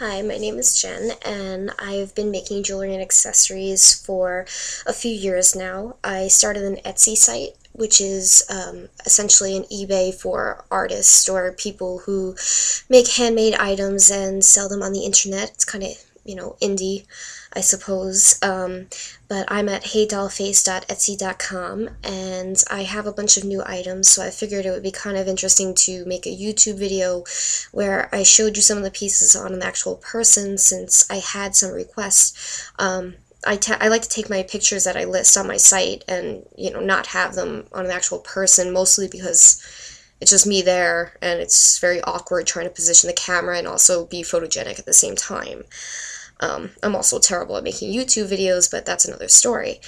Hi, my name is Jen, and I've been making jewelry and accessories for a few years now. I started an Etsy site, which is essentially an eBay for artists or people who make handmade items and sell them on the internet. It's kind of, indie, I suppose. But I'm at heydollface.etsy.com, and I have a bunch of new items, so I figured it would be kind of interesting to make a YouTube video where I showed you some of the pieces on an actual person since I had some requests. I like to take my pictures that I list on my site and, not have them on an actual person, mostly because it's just me there and it's very awkward trying to position the camera and also be photogenic at the same time. I'm also terrible at making YouTube videos, but that's another story.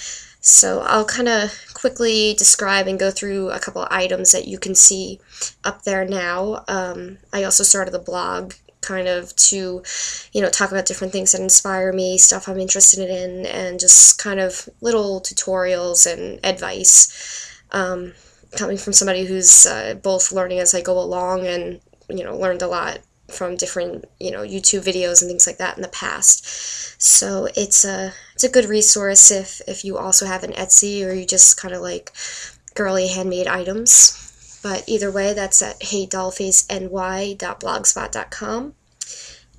So I'll kind of quickly describe and go through a couple of items that you can see up there now. I also started a blog kind of to, talk about different things that inspire me, stuff I'm interested in, and just kind of little tutorials and advice. Coming from somebody who's both learning as I go along and, learned a lot from different, YouTube videos and things like that in the past. So it's a good resource if you also have an Etsy or you just kind of like girly handmade items. But either way, that's at heydollfaceny.blogspot.com.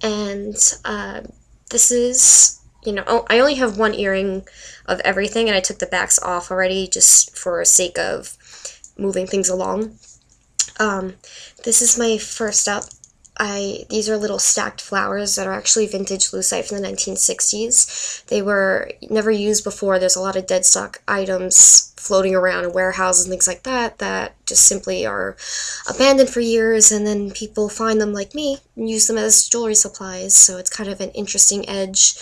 And this is, I only have one earring of everything, and I took the backs off already just for sake of moving things along. This is my first up. These are little stacked flowers that are actually vintage lucite from the 1960s. They were never used before. There's a lot of dead stock items floating around in warehouses and things like that that just simply are abandoned for years, and then people find them like me and use them as jewelry supplies. So it's kind of an interesting edge,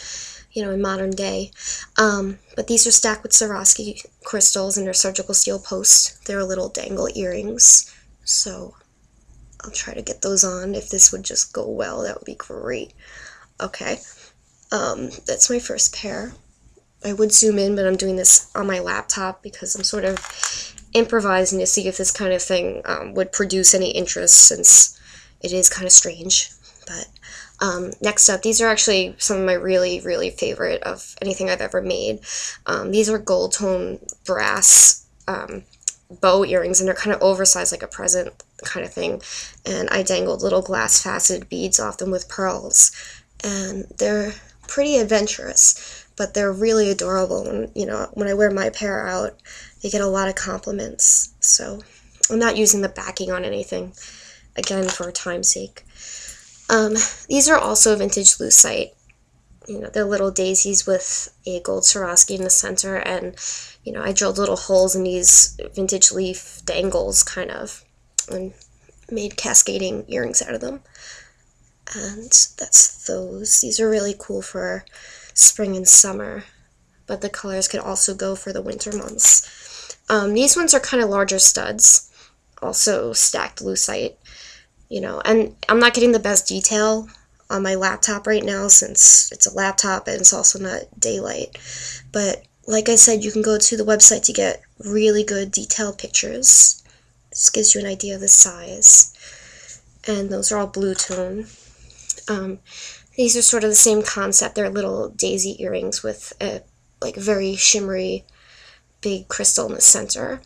in modern day. But these are stacked with Swarovski crystals and they're surgical steel posts. They're little dangle earrings. So I'll try to get those on. If this would just go well, that would be great. Okay, that's my first pair. I would zoom in, but I'm doing this on my laptop because I'm sort of improvising to see if this kind of thing would produce any interest, since it is kind of strange. But next up, these are actually some of my really, really favorite of anything I've ever made. These are gold tone brass bow earrings, and they're kind of oversized like a present kind of thing, and I dangled little glass faceted beads off them with pearls, and they're pretty adventurous, but they're really adorable. And when I wear my pair out, they get a lot of compliments. So I'm not using the backing on anything, again, for time's sake. These are also vintage lucite. They're little daisies with a gold Swarovski in the center, and I drilled little holes in these vintage leaf dangles, kind of, and made cascading earrings out of them. And that's those. These are really cool for spring and summer, but the colors could also go for the winter months. These ones are kind of larger studs, also stacked lucite, and I'm not getting the best detail on my laptop right now since it's a laptop and it's also not daylight. But like I said, you can go to the website to get really good detailed pictures. This gives you an idea of the size. And those are all blue tone. These are sort of the same concept. They're little daisy earrings with a very shimmery big crystal in the center.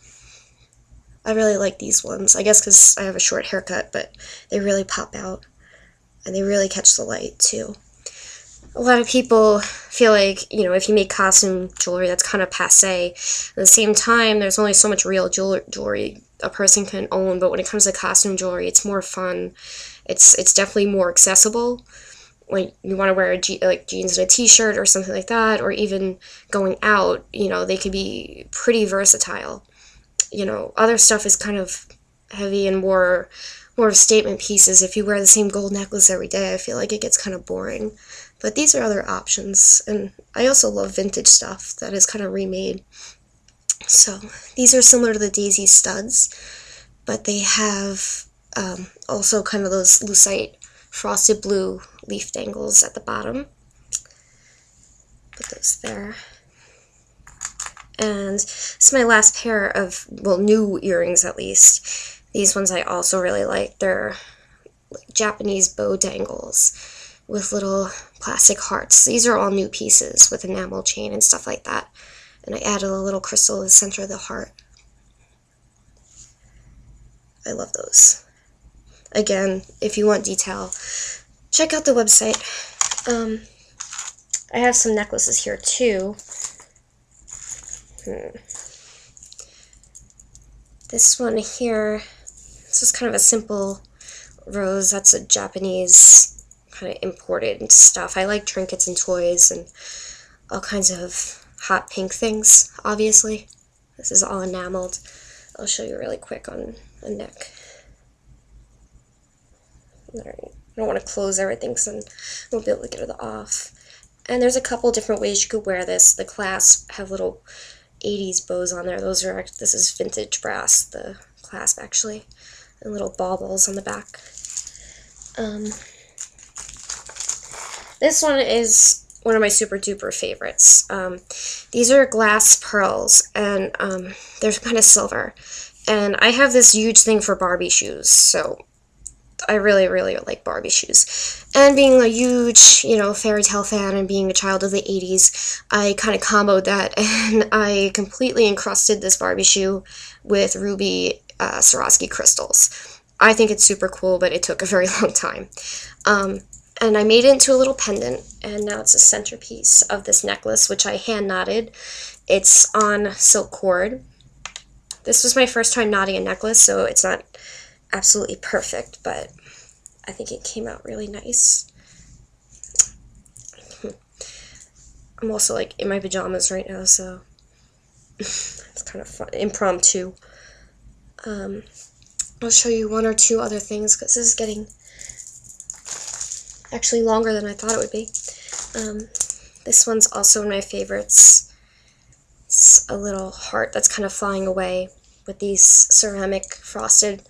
I really like these ones. I guess because I have a short haircut, but they really pop out. And they really catch the light, too. A lot of people feel like, if you make costume jewelry, that's kind of passé. At the same time, there's only so much real jewelry a person can own, but when it comes to costume jewelry, it's more fun. It's definitely more accessible. When you want to wear jeans and a t-shirt or something like that, or even going out, they can be pretty versatile. Other stuff is kind of heavy and more of statement pieces. If you wear the same gold necklace every day, I feel like it gets kind of boring. But these are other options, and I also love vintage stuff that is kind of remade. So these are similar to the daisy studs, but they have also kind of those lucite frosted blue leaf dangles at the bottom. Put those there. And this is my last pair of, new earrings at least. These ones I also really like. They're like Japanese bow dangles. with little plastic hearts. These are all new pieces with enamel chain and stuff like that. And I added a little crystal in the center of the heart. I love those. Again, if you want detail, check out the website. I have some necklaces here too. This one here, this is kind of a simple rose. That's a Japanese kind of imported stuff. I like trinkets and toys and all kinds of hot pink things, obviously. This is all enameled. I'll show you really quick on a neck. I don't want to close everything because I won't be able to get it off. And there's a couple different ways you could wear this. The clasps have little 80s bows on there. This is vintage brass, the clasp actually, and little baubles on the back. This one is one of my super duper favorites. These are glass pearls, and they're kind of silver. And I have this huge thing for Barbie shoes, so I really, really like Barbie shoes. And being a huge, fairy tale fan and being a child of the 80s, I kind of comboed that, and I completely encrusted this Barbie shoe with ruby Swarovski crystals. I think it's super cool, but it took a very long time. And I made it into a little pendant, and now it's a centerpiece of this necklace, which I hand knotted. It's on silk cord. This was my first time knotting a necklace, so it's not absolutely perfect, but I think it came out really nice. I'm also like in my pajamas right now, so it's kind of fun, impromptu. I'll show you one or two other things because this is getting actually longer than I thought it would be. This one's also one of my favorites. It's a little heart that's kind of flying away with these ceramic frosted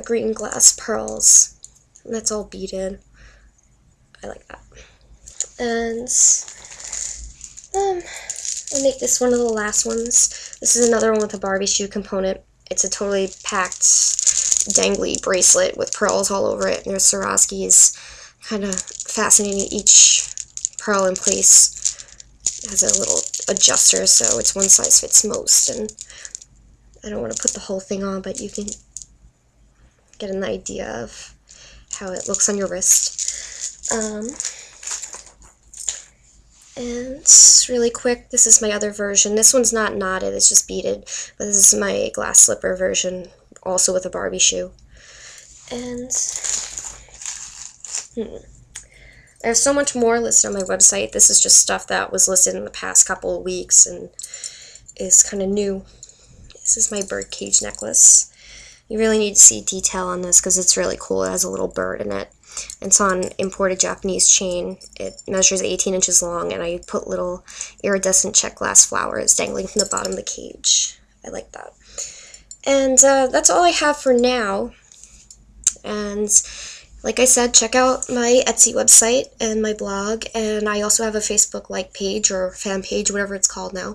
green glass pearls. And that's all beaded. I like that. And I'll make this one of the last ones. This is another one with a Barbie shoe component. It's a totally packed, dangly bracelet with pearls all over it. And there's Swarovskis kind of fastening each pearl in place. It has a little adjuster, so it's one size fits most. And I don't want to put the whole thing on, but you can get an idea of how it looks on your wrist. And really quick, this is my other version. This one's not knotted, it's just beaded, but this is my glass slipper version, also with a Barbie shoe. And I have so much more listed on my website. This is just stuff that was listed in the past couple of weeks and is kind of new. This is my bird cage necklace. You really need to see detail on this because it's really cool. It has a little bird in it. It's on imported Japanese chain. It measures 18 inches long, and I put little iridescent check glass flowers dangling from the bottom of the cage. I like that. And that's all I have for now. And like I said, check out my Etsy website and my blog, and I also have a Facebook like page or fan page, whatever it's called now.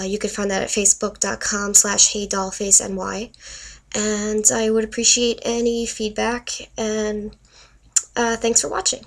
You can find that at facebook.com/HeyDollfaceNY. And I would appreciate any feedback, and thanks for watching.